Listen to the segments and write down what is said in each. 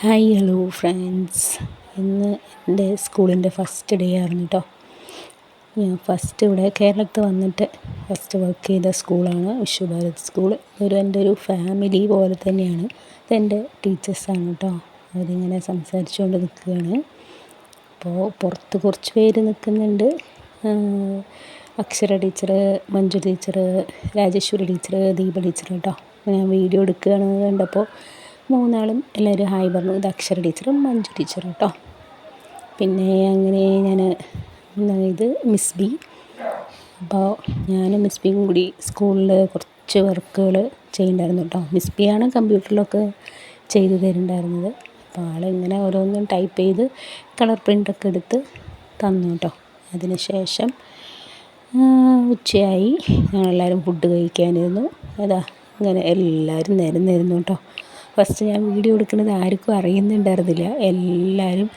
Hi hello friends, ഇന്ന് എൻ്റെ സ്കൂളിൻ്റെ ഫസ്റ്റ് ഡേ ആയിരുന്നു കേട്ടോ. ഞാൻ ഫസ്റ്റ് ഇവിടെ കേരളത്തിൽ വന്നിട്ട് ഫസ്റ്റ് വർക്ക് ചെയ്ത സ്കൂളാണ് വിശ്വഭാരത് സ്കൂൾ. എൻ്റെ ഒരു ഫാമിലി പോലെ തന്നെയാണ്. ഇതെൻ്റെ ടീച്ചേഴ്സാണ് കേട്ടോ. അവരിങ്ങനെ സംസാരിച്ചുകൊണ്ട് നിൽക്കുകയാണ്. അപ്പോൾ പുറത്ത് കുറച്ച് പേര് നിൽക്കുന്നുണ്ട്. Akshara teacher, Manju teacher, Rajeshwari teacher, Deepa teacher കേട്ടോ. ഞാൻ വീഡിയോ എടുക്കുകയാണെന്ന് കണ്ടപ്പോൾ മൂന്നാളും എല്ലാവരും ഹായ് പറഞ്ഞു. ഇത് അക്ഷര ടീച്ചറും മഞ്ജു ടീച്ചറും കേട്ടോ. പിന്നെ അങ്ങനെ ഇത് മിസ് ബി. അപ്പോൾ ഞാനും മിസ് ബിയും കൂടി സ്കൂളിൽ കുറച്ച് വർക്കുകൾ ചെയ്യുന്നുണ്ടായിരുന്നു കേട്ടോ. മിസ് ബിയാണ് കമ്പ്യൂട്ടറിലൊക്കെ ചെയ്തു തരുന്നുണ്ടായിരുന്നത്. അപ്പോൾ ആളിങ്ങനെ ഓരോന്നും ടൈപ്പ് ചെയ്ത് കളർ പ്രിൻ്റൊക്കെ എടുത്ത് തന്നു കേട്ടോ. അതിന് ശേഷം ഉച്ചയായി, ഞങ്ങളെല്ലാവരും ഫുഡ് കഴിക്കാനിരുന്നു. അതാ ഇങ്ങനെ എല്ലാവരും നിരന്നിരുന്നു കേട്ടോ. ഫസ്റ്റ് ഞാൻ വീഡിയോ എടുക്കുന്നത് ആർക്കും അറിയുന്നുണ്ടായിരുന്നില്ല. എല്ലാവരും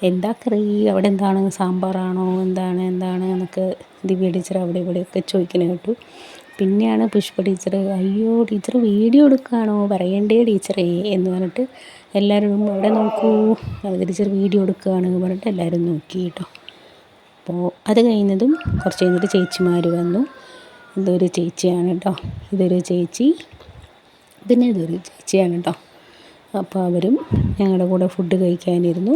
എന്താ കറി, അവിടെ എന്താണ്, സാമ്പാറാണോ, എന്താണ് എന്നൊക്കെ ദിവ്യ ടീച്ചർ അവിടെ ഇവിടെയൊക്കെ ചോദിക്കുന്നത് കേട്ടു. പിന്നെയാണ് പുഷ്പ ടീച്ചർ, അയ്യോ ടീച്ചർ വീഡിയോ എടുക്കുകയാണോ, പറയണ്ടേ ടീച്ചറേ എന്ന് പറഞ്ഞിട്ട് എല്ലാവരും അവിടെ നോക്കൂ, ടീച്ചർ വീഡിയോ എടുക്കുകയാണ് പറഞ്ഞിട്ട് എല്ലാവരും നോക്കി കേട്ടോ. അപ്പോൾ അത് കഴിഞ്ഞതും കുറച്ച് കഴിഞ്ഞിട്ട് ചേച്ചിമാർ വന്നു. ഇതൊരു ചേച്ചിയാണ് കേട്ടോ, ഇതൊരു ചേച്ചി, പിന്നെ ഇതൊരു ചേച്ചിയാണ് കേട്ടോ. അപ്പോൾ അവരും ഞങ്ങളുടെ കൂടെ ഫുഡ് കഴിക്കാനിരുന്നു.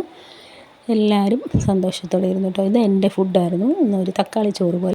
എല്ലാവരും സന്തോഷത്തോടെ ഇരുന്നു കേട്ടോ. ഇത് എൻ്റെ ഫുഡായിരുന്നു. ഇന്നൊരു തക്കാളി ചോറ് പോലെ